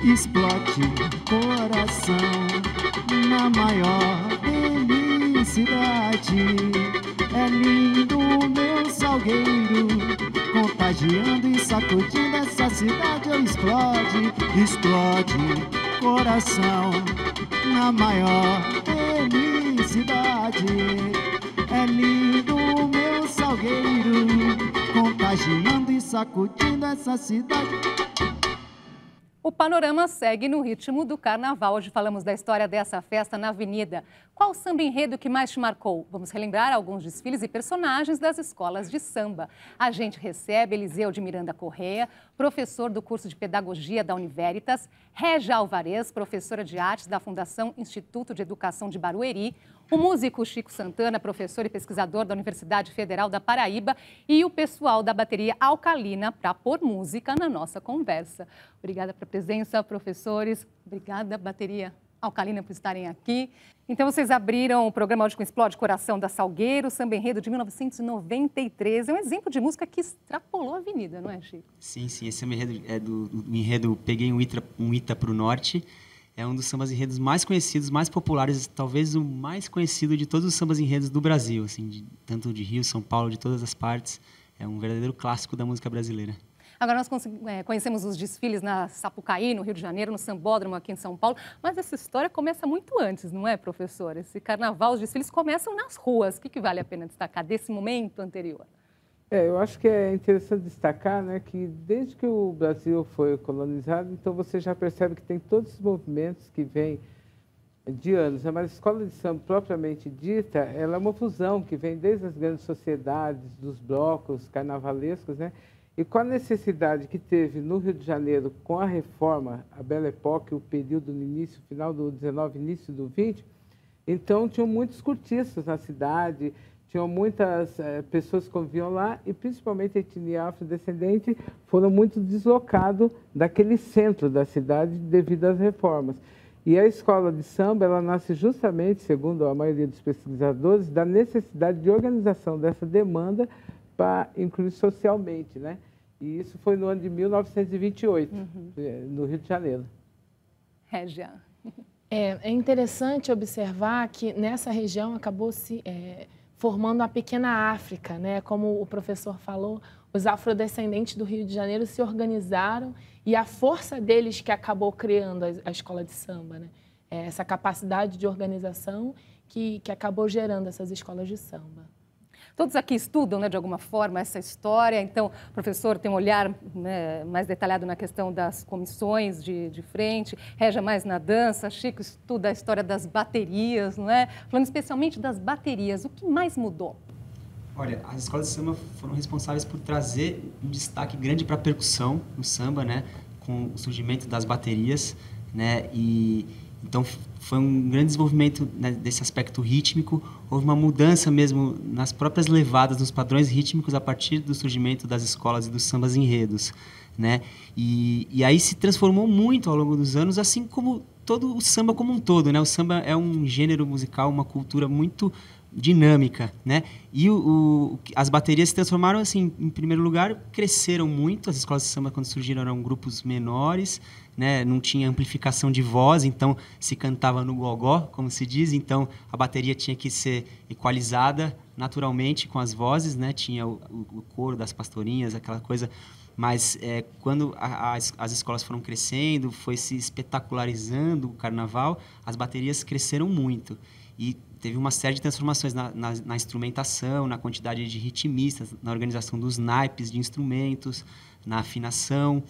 explode coração na maior felicidade. É lindo meu salgueiro, contagiando e sacudindo essa cidade. Eu explode coração na maior felicidade. É lindo meu salgueiro, contagiando e sacudindo essa cidade. O panorama segue no ritmo do carnaval. Hoje falamos da história dessa festa na Avenida. Qual o samba enredo que mais te marcou? Vamos relembrar alguns desfiles e personagens das escolas de samba. A gente recebe Eliseu de Miranda Correia, professor do curso de Pedagogia da Univeritas, Régia Alvarez, professora de artes da Fundação Instituto de Educação de Barueri, o músico Chico Santana, professor e pesquisador da Universidade Federal da Paraíba, e o pessoal da bateria Alcalina para pôr música na nossa conversa. Obrigada pela presença, professores. Obrigada, bateria Alcalina, por estarem aqui. Então, vocês abriram o programa hoje com Explode Coração da Salgueiro, samba enredo de 1993. É um exemplo de música que extrapolou a avenida, não é, Chico? Sim, esse samba enredo é do enredo Peguei um Ita para o Norte. É um dos sambas enredos mais conhecidos, mais populares, talvez o mais conhecido de todos os sambas enredos do Brasil, assim, tanto de Rio, São Paulo, de todas as partes. É um verdadeiro clássico da música brasileira. Agora, nós conhecemos os desfiles na Sapucaí, no Rio de Janeiro, no Sambódromo, aqui em São Paulo, mas essa história começa muito antes, não é, professor? Esse carnaval, os desfiles começam nas ruas. O que vale a pena destacar desse momento anterior? Eu acho que é interessante destacar, né, que desde que o Brasil foi colonizado, então você já percebe que tem todos esses movimentos que vêm de anos, né? Mas a escola de samba propriamente dita, ela é uma fusão que vem desde as grandes sociedades, dos blocos carnavalescos, né? E com a necessidade que teve no Rio de Janeiro com a reforma, a Belle Époque, o período no início, final do 19, início do 20, então tinham muitos cortiços na cidade, tinham muitas pessoas que conviviam lá e, principalmente, a etnia afrodescendente foram muito deslocados daquele centro da cidade devido às reformas. E a escola de samba, ela nasce justamente, segundo a maioria dos pesquisadores, da necessidade de organização dessa demanda para incluir socialmente, né? E isso foi no ano de 1928, no Rio de Janeiro. Régia. É interessante observar que nessa região acabou se formando a pequena África, né? Como o professor falou, os afrodescendentes do Rio de Janeiro se organizaram e a força deles que acabou criando a escola de samba, né? Essa capacidade de organização que acabou gerando essas escolas de samba. Todos aqui estudam, né, de alguma forma, essa história. Então, o professor tem um olhar, né, mais detalhado na questão das comissões de frente, Régia mais na dança, Chico estuda a história das baterias, não é? Falando especialmente das baterias, o que mais mudou? Olha, as escolas de samba foram responsáveis por trazer um destaque grande para a percussão no samba, né, com o surgimento das baterias, né, e então foi um grande desenvolvimento, né, desse aspecto rítmico. Houve uma mudança mesmo nas próprias levadas, nos padrões rítmicos a partir do surgimento das escolas e dos sambas enredos, né? E aí se transformou muito ao longo dos anos, assim como todo o samba como um todo, né? O samba é um gênero musical, uma cultura muito dinâmica, né? E as baterias se transformaram, assim, em primeiro lugar, cresceram muito. As escolas de samba, quando surgiram, eram grupos menores, né? Não tinha amplificação de voz, então se cantava no gogó, como se diz. Então a bateria tinha que ser equalizada naturalmente com as vozes, né? Tinha o coro das pastorinhas, aquela coisa. Mas quando as escolas foram crescendo, foi se espetacularizando o carnaval, as baterias cresceram muito. E teve uma série de transformações na instrumentação, na quantidade de ritmistas, na organização dos naipes de instrumentos, na afinação.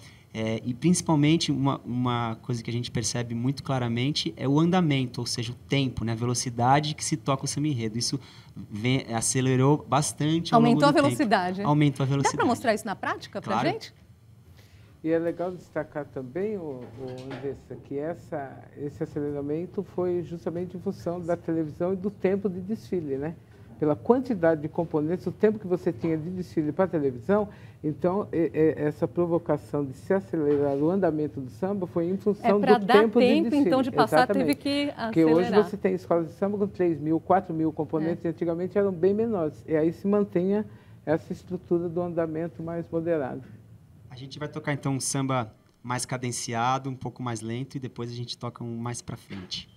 E, principalmente, uma coisa que a gente percebe muito claramente é o andamento, ou seja, o tempo, né? A velocidade que se toca o samba enredo. Isso acelerou bastante ao longo do tempo. Aumentou a velocidade. Aumentou a velocidade. Dá para mostrar isso na prática para a gente? E é legal destacar também, Andressa, que esse aceleramento foi justamente em função da televisão e do tempo de desfile, né? Pela quantidade de componentes, o tempo que você tinha de desfile para a televisão, então essa provocação de se acelerar o andamento do samba foi em função do tempo de desfile. Para dar tempo, então, de passar, exatamente. Teve que acelerar. Porque hoje você tem escolas de samba com 3.000, 4.000 componentes, e antigamente eram bem menores. E aí se mantenha essa estrutura do andamento mais moderado. A gente vai tocar, então, um samba mais cadenciado, um pouco mais lento, e depois a gente toca um mais para frente.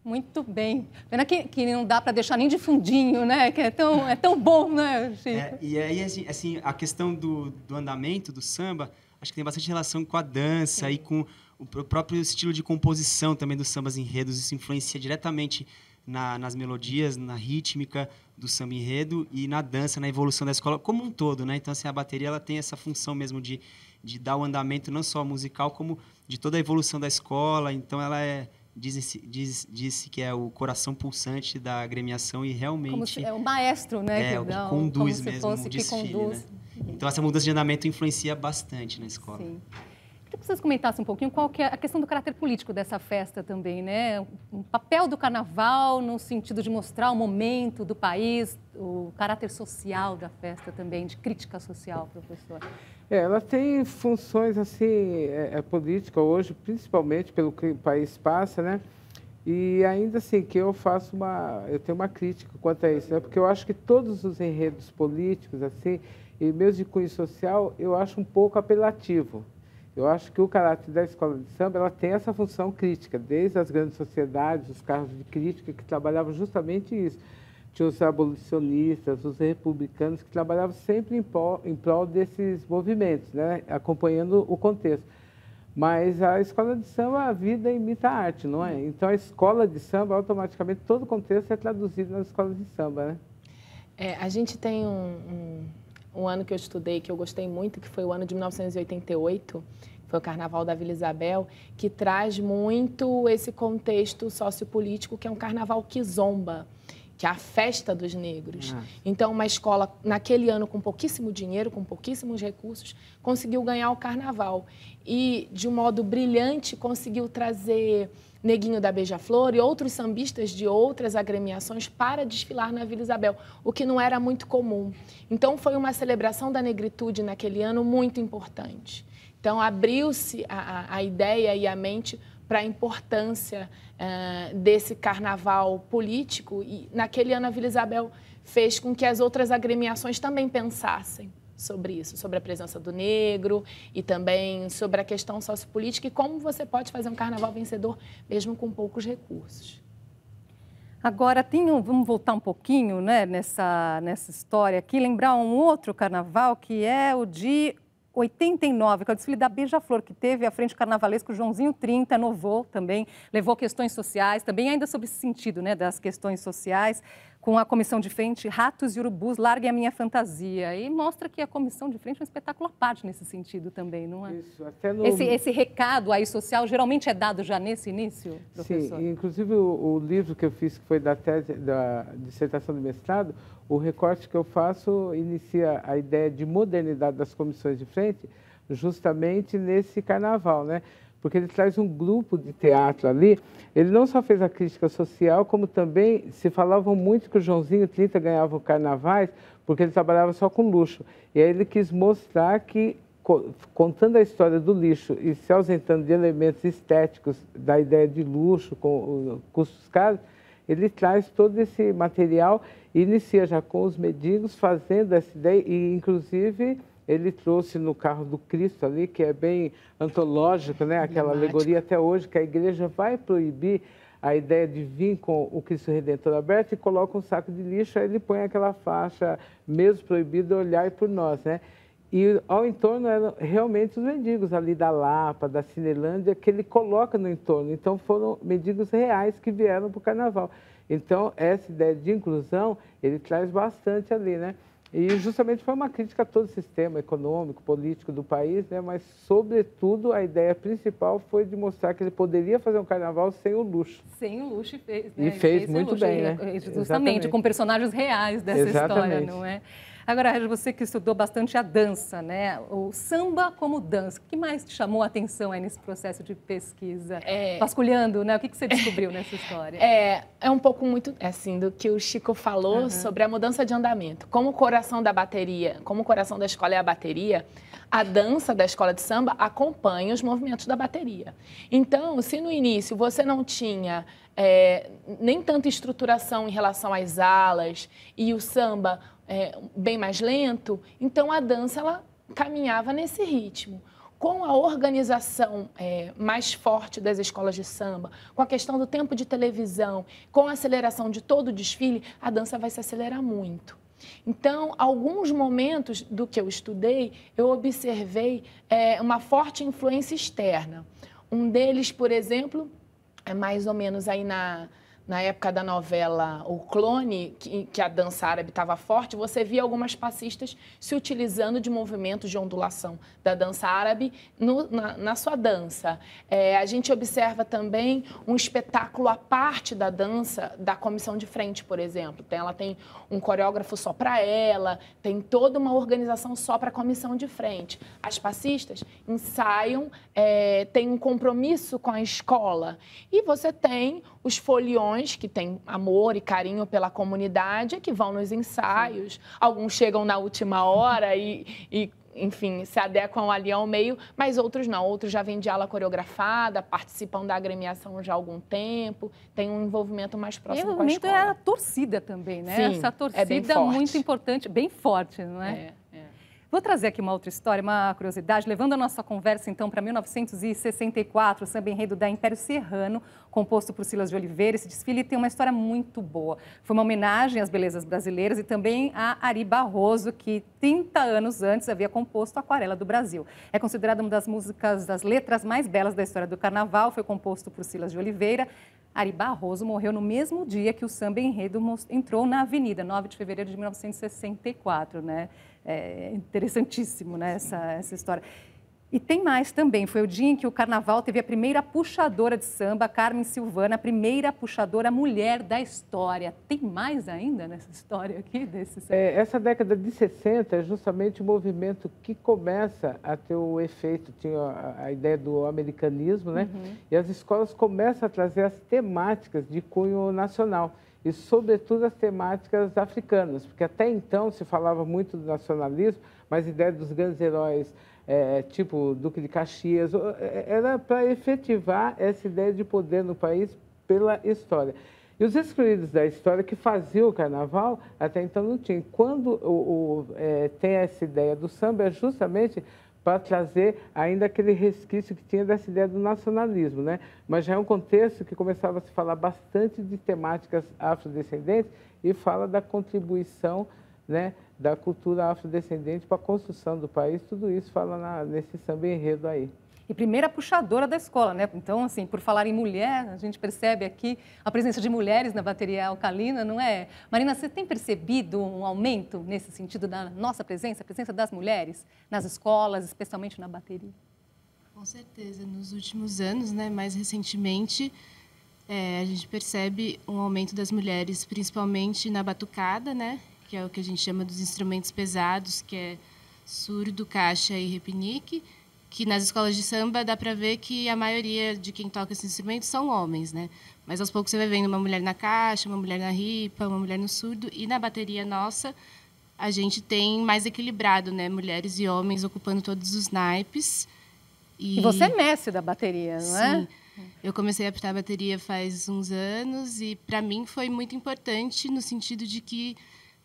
Muito bem. Pena que não dá para deixar nem de fundinho, né? Que é tão bom, né, Chico? E aí, assim, a questão do andamento, do samba, acho que tem bastante relação com a dança e com o próprio estilo de composição também dos sambas enredos. Isso influencia diretamente nas melodias, na rítmica do samba enredo e na dança, na evolução da escola como um todo, né? Então, assim, a bateria ela tem essa função mesmo de dar o andamento não só musical, como de toda a evolução da escola. Então, ela disse que é o coração pulsante da agremiação e realmente... Como se, é o maestro, né? É, o que conduz mesmo o desfile, conduz. Né? Então, essa mudança de andamento influencia bastante na escola. Sim. Queria que vocês comentassem um pouquinho qual que é a questão do caráter político dessa festa também, né? O papel do carnaval no sentido de mostrar o momento do país, o caráter social da festa também, de crítica social, professor. Ela tem funções assim, política hoje, principalmente pelo que o país passa, né? E ainda assim que eu tenho uma crítica quanto a isso, né? Porque eu acho que todos os enredos políticos assim, e mesmo de cunho social, eu acho um pouco apelativo. Eu acho que o caráter da escola de samba ela tem essa função crítica, desde as grandes sociedades, os carros de crítica que trabalhavam justamente isso. Tinha os abolicionistas, os republicanos, que trabalhavam sempre em prol desses movimentos, né? Acompanhando o contexto. Mas a escola de samba, a vida imita a arte, não é? Então, a escola de samba, automaticamente, todo o contexto é traduzido nas escolas de samba, né? A gente tem um ano que eu estudei, que eu gostei muito, que foi o ano de 1988, foi o Carnaval da Vila Isabel, que traz muito esse contexto sociopolítico, que é um carnaval quizomba, que é a festa dos negros. Então, uma escola, naquele ano, com pouquíssimo dinheiro, com pouquíssimos recursos, conseguiu ganhar o carnaval. E, de um modo brilhante, conseguiu trazer Neguinho da Beija-Flor e outros sambistas de outras agremiações para desfilar na Vila Isabel, o que não era muito comum. Então, foi uma celebração da negritude naquele ano muito importante. Então, abriu-se a ideia e a mente para a importância desse carnaval político e, naquele ano, a Vila Isabel fez com que as outras agremiações também pensassem sobre isso, sobre a presença do negro e também sobre a questão sociopolítica e como você pode fazer um carnaval vencedor mesmo com poucos recursos. Agora, vamos voltar um pouquinho, né, nessa história aqui, lembrar um outro carnaval que é o de 89, que é o desfile da Beija-Flor, que teve à frente carnavalesco Joãozinho 30, inovou também, levou questões sociais, também ainda sob esse sentido, né, das questões sociais, com a comissão de frente Ratos e Urubus, Larguem a Minha Fantasia. E mostra que a comissão de frente é um espetáculo à parte nesse sentido também, não é? Isso, até no... esse recado aí social geralmente é dado já nesse início, professor? Sim, inclusive o livro que eu fiz, que foi da tese, da dissertação de mestrado, o recorte que eu faço inicia a ideia de modernidade das comissões de frente justamente nesse carnaval, né? Porque ele traz um grupo de teatro ali. Ele não só fez a crítica social, como também se falava muito que o Joãozinho 30 ganhava carnavais porque ele trabalhava só com luxo. E aí ele quis mostrar que, contando a história do lixo e se ausentando de elementos estéticos da ideia de luxo, com custos caros, ele traz todo esse material e inicia já com os mendigos fazendo essa ideia e, inclusive, ele trouxe no carro do Cristo ali, que é bem antológico, né? Aquela alegoria até hoje, que a igreja vai proibir a ideia de vir com o Cristo Redentor aberto e coloca um saco de lixo, aí ele põe aquela faixa, mesmo proibido, olhar por nós, né? E ao entorno eram realmente os mendigos ali da Lapa, da Cinelândia, que ele coloca no entorno. Então foram mendigos reais que vieram para o carnaval. Então essa ideia de inclusão, ele traz bastante ali, né? E justamente foi uma crítica a todo o sistema econômico, político do país, né? Mas, sobretudo, a ideia principal foi de mostrar que ele poderia fazer um carnaval sem o luxo. Sem o luxo, e fez, né? E fez muito bem, né? Justamente, Exatamente. com personagens reais dessa história, não é? Agora, Régis, você que estudou bastante a dança, né? O samba como dança, o que mais te chamou a atenção aí nesse processo de pesquisa? Vasculhando, né? O que você descobriu nessa história? É um pouco muito, assim, do que o Chico falou sobre a mudança de andamento. Como o coração da bateria, como o coração da escola é a bateria, a dança da escola de samba acompanha os movimentos da bateria. Então, se no início você não tinha nem tanta estruturação em relação às alas e o samba bem mais lento, então a dança ela caminhava nesse ritmo. Com a organização mais forte das escolas de samba, com a questão do tempo de televisão, com a aceleração de todo o desfile, a dança vai se acelerar muito. Então, alguns momentos do que eu estudei, eu observei uma forte influência externa. Um deles, por exemplo, é mais ou menos aí na época da novela O Clone, que a dança árabe estava forte, você via algumas passistas se utilizando de movimentos de ondulação da dança árabe na sua dança. A gente observa também um espetáculo à parte da dança da comissão de frente, por exemplo. Ela tem um coreógrafo só para ela, tem toda uma organização só para a comissão de frente. As passistas ensaiam, têm um compromisso com a escola. E você tem os foliões, que têm amor e carinho pela comunidade, que vão nos ensaios. Alguns chegam na última hora e, enfim, se adequam ali ao meio, mas outros não. Outros já vêm de aula coreografada, participam da agremiação já há algum tempo, tem um envolvimento mais próximo com a escola. E o envolvimento é a torcida também, né? Sim, essa torcida muito importante, bem forte, não é? Vou trazer aqui uma outra história, uma curiosidade, levando a nossa conversa, então, para 1964, o samba enredo da Império Serrano, composto por Silas de Oliveira. Esse desfile tem uma história muito boa. Foi uma homenagem às belezas brasileiras e também a Ari Barroso, que 30 anos antes havia composto a Aquarela do Brasil. É considerada uma das músicas, das letras mais belas da história do carnaval, foi composto por Silas de Oliveira. Ari Barroso morreu no mesmo dia que o samba enredo entrou na Avenida, 9 de fevereiro de 1964, né? É interessantíssimo, né, essa história. E tem mais também, foi o dia em que o carnaval teve a primeira puxadora de samba, Carmen Silvana, a primeira puxadora mulher da história. Tem mais ainda nessa história aqui? Essa década de 60 é justamente o movimento que começa a ter o efeito, tinha a ideia do americanismo, né? E as escolas começam a trazer as temáticas de cunho nacional. E, sobretudo, as temáticas africanas, porque até então se falava muito do nacionalismo, mas a ideia dos grandes heróis, tipo Duque de Caxias, era para efetivar essa ideia de poder no país pela história. E os excluídos da história que faziam o carnaval, até então não tinham. Quando tem essa ideia do samba, é justamente para trazer ainda aquele resquício que tinha dessa ideia do nacionalismo, né? Mas já é um contexto que começava a se falar bastante de temáticas afrodescendentes e fala da contribuição, né, da cultura afrodescendente para a construção do país. Tudo isso fala nesse samba enredo aí. E primeira puxadora da escola, né? Então, assim, por falar em mulher, a gente percebe aqui a presença de mulheres na bateria alcalina, não é? Marina, você tem percebido um aumento nesse sentido da nossa presença, a presença das mulheres nas escolas, especialmente na bateria? Com certeza. Nos últimos anos, né, mais recentemente, a gente percebe um aumento das mulheres, principalmente na batucada, né? Que é o que a gente chama dos instrumentos pesados, que é surdo, caixa e repinique, que nas escolas de samba dá para ver que a maioria de quem toca esses instrumentos são homens, né? Mas aos poucos você vai vendo uma mulher na caixa, uma mulher na ripa, uma mulher no surdo, e na bateria nossa a gente tem mais equilibrado, né? Mulheres e homens ocupando todos os naipes. E você é mestre da bateria, não é? Sim. Eu comecei a apitar a bateria faz uns anos e para mim foi muito importante no sentido de que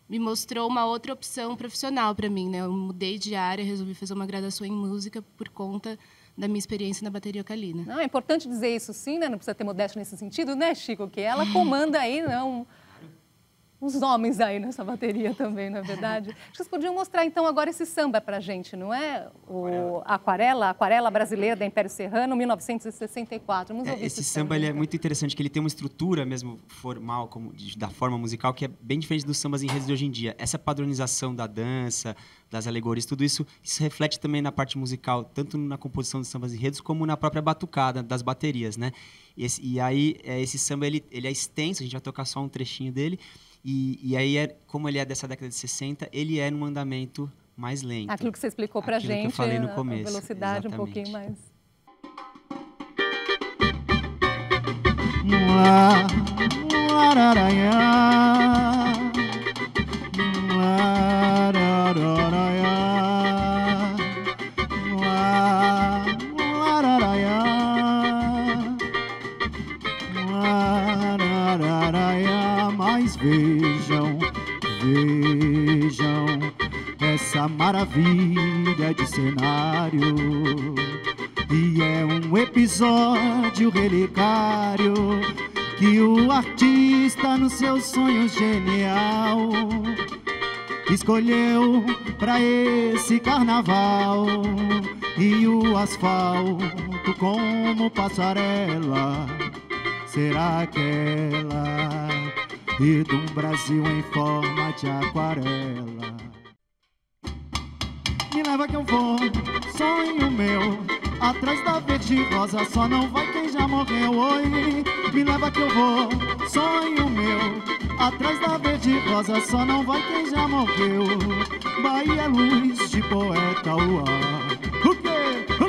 me mostrou uma outra opção profissional para mim, né? Eu mudei de área, resolvi fazer uma graduação em música por conta da minha experiência na bateria alcalina. Não, é importante dizer isso sim, né? Não precisa ter modéstia nesse sentido, né, Chico? Que ela comanda aí, não... os homens aí nessa bateria também, não é verdade? Acho que vocês podiam mostrar, então, agora esse samba pra gente, não é? O Aquarela Brasileira da Império Serrano, 1964. Vamos ouvir esse samba ele é muito interessante, que ele tem uma estrutura mesmo formal, da forma musical, que é bem diferente dos sambas enredos de hoje em dia. Essa padronização da dança, das alegorias, tudo isso reflete também na parte musical, tanto na composição dos sambas enredos, como na própria batucada das baterias, né? Esse samba, ele é extenso, a gente vai tocar só um trechinho dele, e aí, como ele é dessa década de 60, ele é num andamento mais lento. Aquilo que você explicou pra gente, que eu falei no começo, a velocidade exatamente. Um pouquinho mais. Mas vejam essa maravilha de cenário, e é um episódio relicário que o artista, no seu sonho genial, escolheu pra esse carnaval. E o asfalto como passarela será aquela, e de um Brasil em forma de aquarela. Me leva que eu vou, sonho meu, atrás da verde rosa, só não vai quem já morreu. Oi, me leva que eu vou, sonho meu, atrás da verde rosa, só não vai quem já morreu. Bahia, luz de poeta, uau. O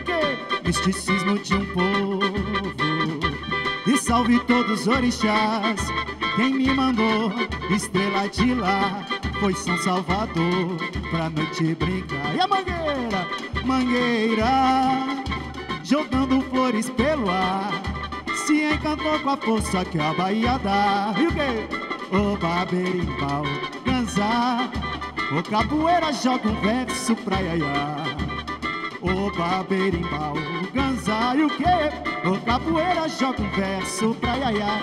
quê? Misticismo de um povo. E salve todos os orixás, quem me mandou estrela de lá foi São Salvador, pra noite brincar. E a mangueira, jogando flores pelo ar, se encantou com a força que a Bahia dá. E o quê? Oba, berimbau, ganzá, o capoeira joga um verso pra iaiá. Oba, berimbau, ganzá, e o quê? O capoeira joga um verso pra iaiá.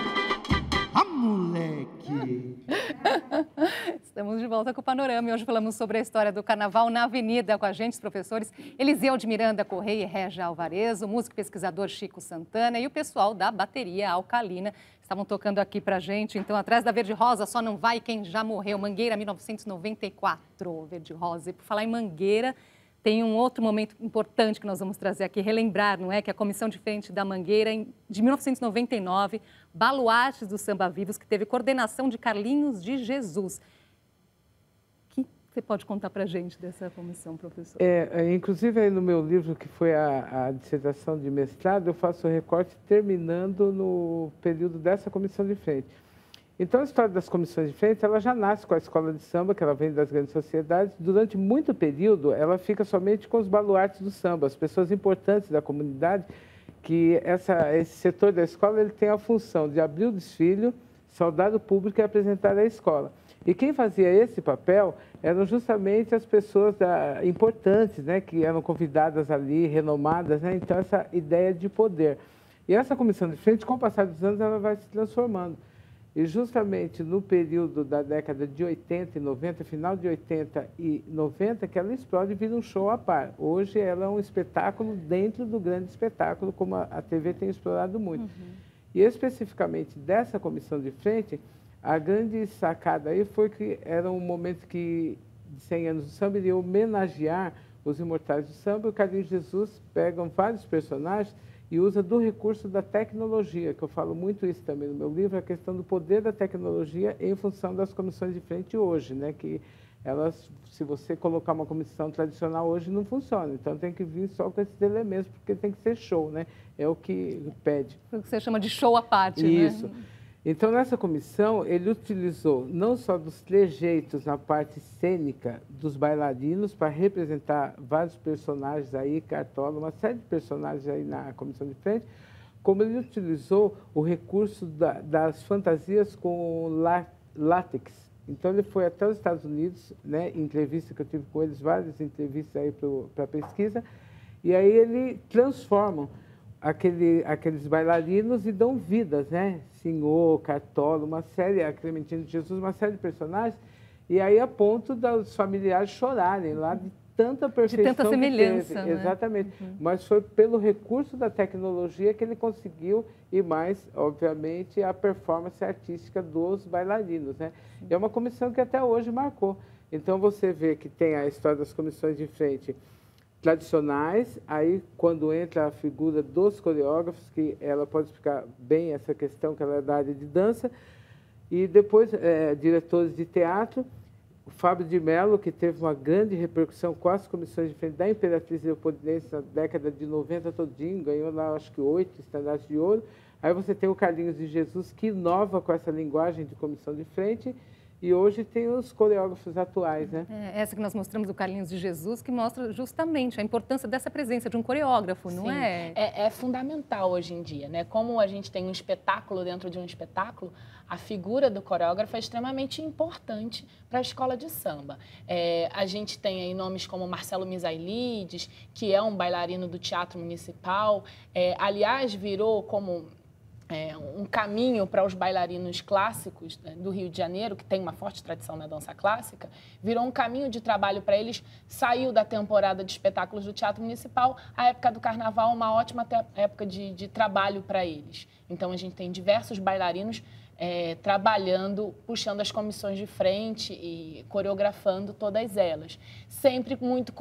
Ah, moleque! Estamos de volta com o Panorama e hoje falamos sobre a história do Carnaval na Avenida. Com a gente, os professores Eliseu de Miranda Correia e Régia Alvarez, o músico e pesquisador Chico Santana e o pessoal da bateria Alcalina. Estavam tocando aqui pra gente. Então, atrás da Verde Rosa, só não vai quem já morreu. Mangueira, 1994, Verde Rosa. E por falar em Mangueira, tem um outro momento importante que nós vamos trazer aqui, relembrar, não é? Que a Comissão de Frente da Mangueira, de 1999, Baluartes do Samba Vivos, que teve coordenação de Carlinhos de Jesus. O que você pode contar para a gente dessa comissão, professor? Inclusive, aí no meu livro, que foi a dissertação de mestrado, eu faço o recorte terminando no período dessa Comissão de Frente. Então, a história das comissões de frente, ela já nasce com a escola de samba, que ela vem das grandes sociedades. Durante muito período, ela fica somente com os baluartes do samba, as pessoas importantes da comunidade, que esse setor da escola ele tem a função de abrir o desfile, saudar o público e apresentar a escola. E quem fazia esse papel eram justamente as pessoas importantes, né, que eram convidadas ali, renomadas, né? Então, essa ideia de poder. E essa comissão de frente, com o passar dos anos, ela vai se transformando. E justamente no período da década de 80 e 90, final de 80 e 90, que ela explode e vira um show à par. Hoje ela é um espetáculo dentro do grande espetáculo, como a TV tem explorado muito. E especificamente dessa comissão de frente, a grande sacada aí foi que era um momento que, de 100 anos do samba, iria homenagear os imortais do samba. O Carlinhos Jesus pegam vários personagens e usa do recurso da tecnologia, que eu falo muito isso também no meu livro, a questão do poder da tecnologia em função das comissões de frente hoje, né? Que elas, se você colocar uma comissão tradicional hoje, não funciona. Então, tem que vir só com esses elementos, porque tem que ser show, né? É o que pede. O que você chama de show à parte, isso. Né? Então, nessa comissão, ele utilizou não só dos trejeitos na parte cênica dos bailarinos para representar vários personagens aí, Cartola, uma série de personagens aí na comissão de frente, como ele utilizou o recurso das fantasias com látex. Então, ele foi até os Estados Unidos, né, em entrevista que eu tive com eles, várias entrevistas aí para pesquisa, e aí ele transforma aqueles bailarinos e dão vidas, né? Senhor, Cartola, uma série, a Clementina de Jesus, uma série de personagens, e aí a ponto dos familiares chorarem lá de tanta perfeição, de tanta semelhança, né? Exatamente. Mas foi pelo recurso da tecnologia que ele conseguiu, e mais, obviamente, a performance artística dos bailarinos, né? É uma comissão que até hoje marcou. Então, você vê que tem a história das comissões de frente tradicionais, aí quando entra a figura dos coreógrafos, que ela pode explicar bem essa questão, que ela é da área de dança, e depois diretores de teatro, o Fábio de Mello, que teve uma grande repercussão com as comissões de frente da Imperatriz Leopoldinense na década de 90 todinho, ganhou lá, acho que 8 estandartes de ouro. Aí você tem o Carlinhos de Jesus, que inova com essa linguagem de comissão de frente, e hoje tem os coreógrafos atuais, né? Essa que nós mostramos do Carlinhos de Jesus, que mostra justamente a importância dessa presença de um coreógrafo, não é? É fundamental hoje em dia, né? Como a gente tem um espetáculo dentro de um espetáculo, a figura do coreógrafo é extremamente importante para a escola de samba. A gente tem aí nomes como Marcelo Misailides, que é um bailarino do Teatro Municipal, aliás, virou como um caminho para os bailarinos clássicos, né, do Rio de Janeiro, que tem uma forte tradição na dança clássica, virou um caminho de trabalho para eles, saiu da temporada de espetáculos do Teatro Municipal, a época do Carnaval, uma ótima época de trabalho para eles. Então, a gente tem diversos bailarinos trabalhando, puxando as comissões de frente e coreografando todas elas. Sempre muito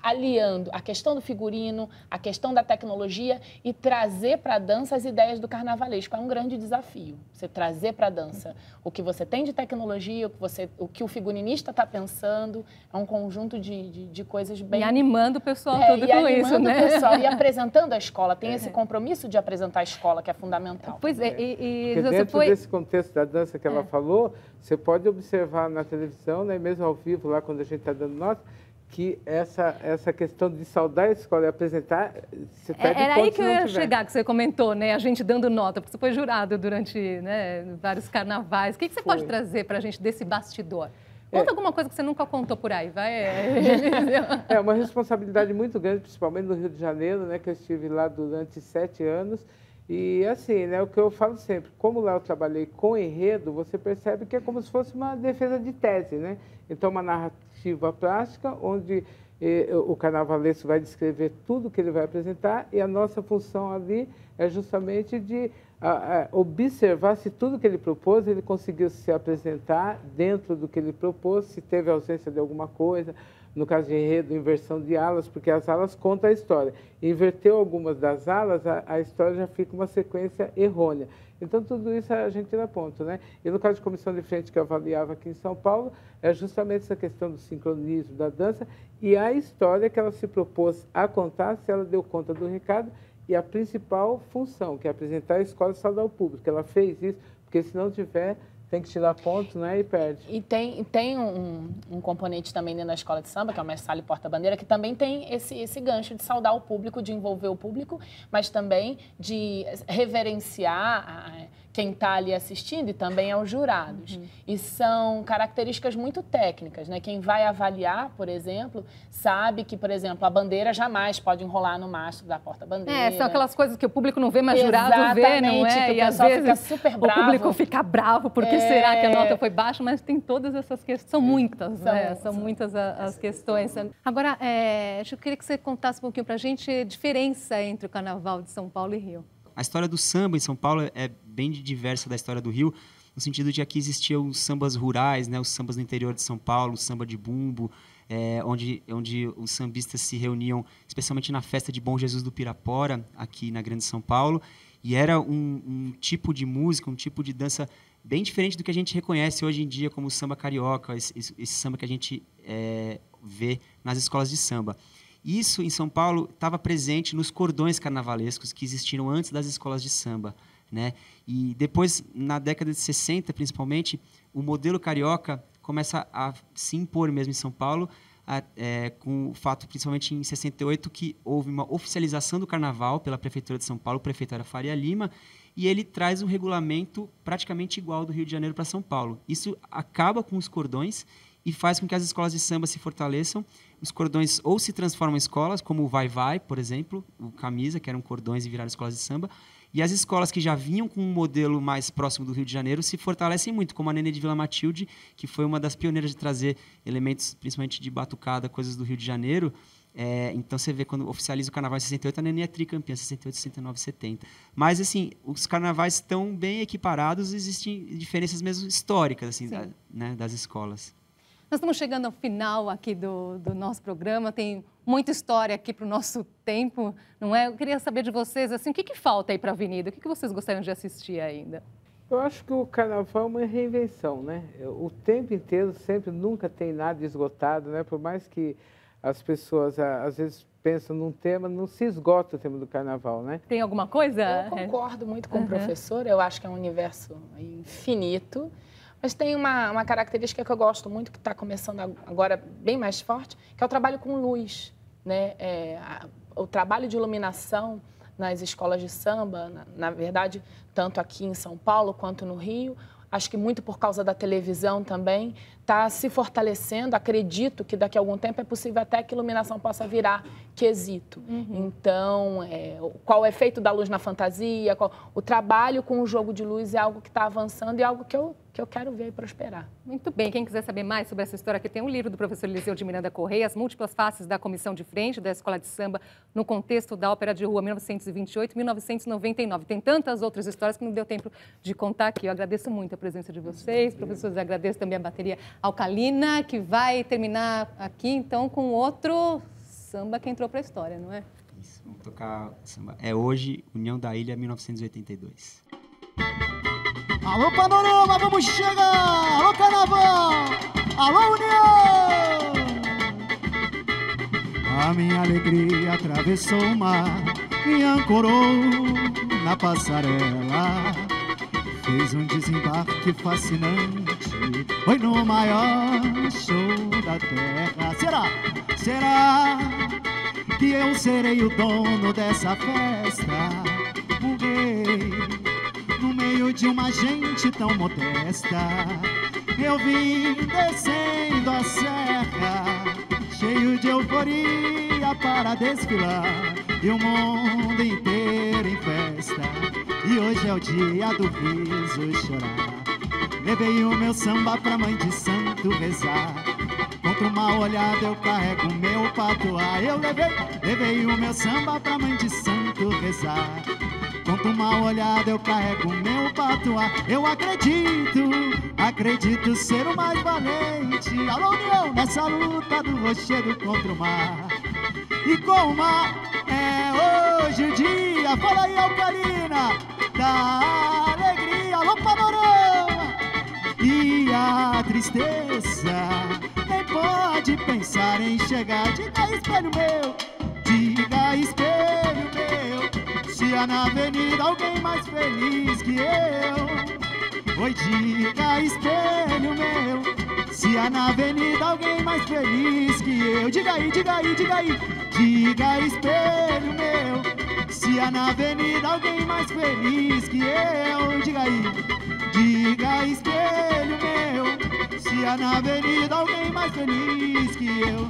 aliando a questão do figurino, a questão da tecnologia e trazer para a dança as ideias do carnavalesco. É um grande desafio, você trazer para a dança o que você tem de tecnologia, o que o figurinista está pensando, é um conjunto de coisas bem... E animando o pessoal todo com isso, né? O pessoal, e apresentando a escola, tem esse compromisso de apresentar a escola, que é fundamental. Pois é, e dentro desse contexto da dança que ela falou, você pode observar na televisão, né, mesmo ao vivo, lá quando a gente está dando nota, que essa questão de saudar a escola e apresentar, você perde era aí que eu ia tiver. chegar, que você comentou, né? A gente dando nota, porque você foi jurado durante, né, vários carnavais. O que você pode trazer para a gente desse bastidor? Conta alguma coisa que você nunca contou por aí, vai. É uma responsabilidade muito grande, principalmente no Rio de Janeiro, né? Que eu estive lá durante 7 anos. E assim, né, o que eu falo sempre, como lá eu trabalhei com enredo, você percebe que é como se fosse uma defesa de tese, né? Então, uma narrativa plástica, onde o carnavalesco vai descrever tudo que ele vai apresentar, e a nossa função ali é justamente de observar se tudo que ele propôs, ele conseguiu se apresentar dentro do que ele propôs, se teve ausência de alguma coisa. No caso de enredo, inversão de alas, porque as alas contam a história. Inverteu algumas das alas, a história já fica uma sequência errônea. Então, tudo isso a gente tira ponto, né? E no caso de comissão de frente que eu avaliava aqui em São Paulo, é justamente essa questão do sincronismo da dança e a história que ela se propôs a contar, se ela deu conta do recado, e a principal função, que é apresentar a escola e saudar o público. Ela fez isso, porque se não tiver... tem que tirar pontos, né, e perde. E tem um componente também dentro da escola de samba, que é o mestre sala e porta-bandeira, que também tem esse gancho de saudar o público, de envolver o público, mas também de reverenciar quem está ali assistindo e também aos jurados. E são características muito técnicas, né? Quem vai avaliar, por exemplo, sabe que, por exemplo, a bandeira jamais pode enrolar no mastro da porta-bandeira. São aquelas coisas que o público não vê, mas jurado vê, não é? Que o pessoal fica super bravo. O público fica bravo, porque será que a nota foi baixa? Mas tem todas essas questões, são muitas, né? São muitas as questões. Agora, eu queria que você contasse um pouquinho para a gente a diferença entre o Carnaval de São Paulo e Rio. A história do samba em São Paulo é bem diversa da história do Rio, no sentido de que aqui existiam os sambas rurais, né, os sambas do interior de São Paulo, o samba de bumbo, onde os sambistas se reuniam, especialmente na festa de Bom Jesus do Pirapora, aqui na Grande São Paulo, e era um tipo de música, um tipo de dança bem diferente do que a gente reconhece hoje em dia como o samba carioca, esse samba que a gente vê nas escolas de samba. Isso, em São Paulo, estava presente nos cordões carnavalescos que existiram antes das escolas de samba, né? E depois, na década de 60, principalmente, o modelo carioca começa a se impor mesmo em São Paulo, com o fato, principalmente em 68, que houve uma oficialização do carnaval pela Prefeitura de São Paulo, o prefeito era Faria Lima, e ele traz um regulamento praticamente igual do Rio de Janeiro para São Paulo. Isso acaba com os cordões e faz com que as escolas de samba se fortaleçam. Os cordões ou se transformam em escolas, como o Vai Vai, por exemplo, o Camisa, que eram cordões e viraram escolas de samba. E as escolas que já vinham com um modelo mais próximo do Rio de Janeiro se fortalecem muito, como a Nenê de Vila Matilde, que foi uma das pioneiras de trazer elementos, principalmente de batucada, coisas do Rio de Janeiro. Então, você vê, quando oficializa o carnaval em 68, a Nenê é tricampeã, 68, 69, 70. Mas, assim, os carnavais estão bem equiparados, existem diferenças mesmo históricas, assim, das escolas. Nós estamos chegando ao final aqui do nosso programa, tem muita história aqui para o nosso tempo, não é? Eu queria saber de vocês, assim, o que falta aí para a Avenida? O que vocês gostariam de assistir ainda? Eu acho que o carnaval é uma reinvenção, né? O tempo inteiro, sempre, nunca tem nada esgotado, né? Por mais que as pessoas, às vezes, pensam num tema, não se esgota o tema do carnaval, né? Tem alguma coisa? Eu concordo muito com o professor, eu acho que é um universo infinito. Mas tem uma característica que eu gosto muito, que está começando agora bem mais forte, que é o trabalho com luz, né? O trabalho de iluminação nas escolas de samba, na verdade, tanto aqui em São Paulo quanto no Rio, acho que muito por causa da televisão também, está se fortalecendo. Acredito que daqui a algum tempo é possível até que a iluminação possa virar quesito. Então, qual o efeito da luz na fantasia, o trabalho com o jogo de luz é algo que está avançando e é algo que eu quero ver prosperar. Muito bem. Quem quiser saber mais sobre essa história, aqui tem um livro do professor Eliseu de Miranda Correia, As Múltiplas Faces da Comissão de Frente da Escola de Samba no contexto da Ópera de Rua 1928-1999. Tem tantas outras histórias que não deu tempo de contar aqui. Eu agradeço muito a presença de vocês. Professores, agradeço também a bateria alcalina, que vai terminar aqui, então, com outro samba que entrou para a história, não é? Isso, vamos tocar samba. É Hoje, União da Ilha, 1982. Alô, Panorama, vamos chegar! Alô, Carnaval! Alô, União! A minha alegria atravessou o mar e ancorou na passarela. Fez um desembarque fascinante, foi no maior show da terra. Será que eu serei o dono dessa festa? O rei, no meio de uma gente tão modesta. Eu vim descendo a serra, cheio de euforia para desfilar, e o mundo inteiro em festa. E hoje é o dia do riso chorar. Levei o meu samba pra mãe de santo rezar. Contra uma olhada eu carrego o meu patuá. Eu levei o meu samba pra mãe de santo rezar. Contra uma olhada eu carrego o meu patuá. Eu acredito ser o mais valente. Alô, União, nessa luta do rochedo contra o mar. E com o mar é hoje o dia, fala aí, alcalina, da alegria. Alô, Panorama! E a tristeza nem pode pensar em chegar. Diga, espelho meu, se há na avenida alguém mais feliz que eu. Oi, diga, espelho meu, se há na avenida alguém mais feliz que eu. Diga aí, diga aí, diga aí. Diga, espelho meu, se há na avenida alguém mais feliz que eu. Diga aí. Diga, espelho meu, se há na avenida alguém mais feliz que eu.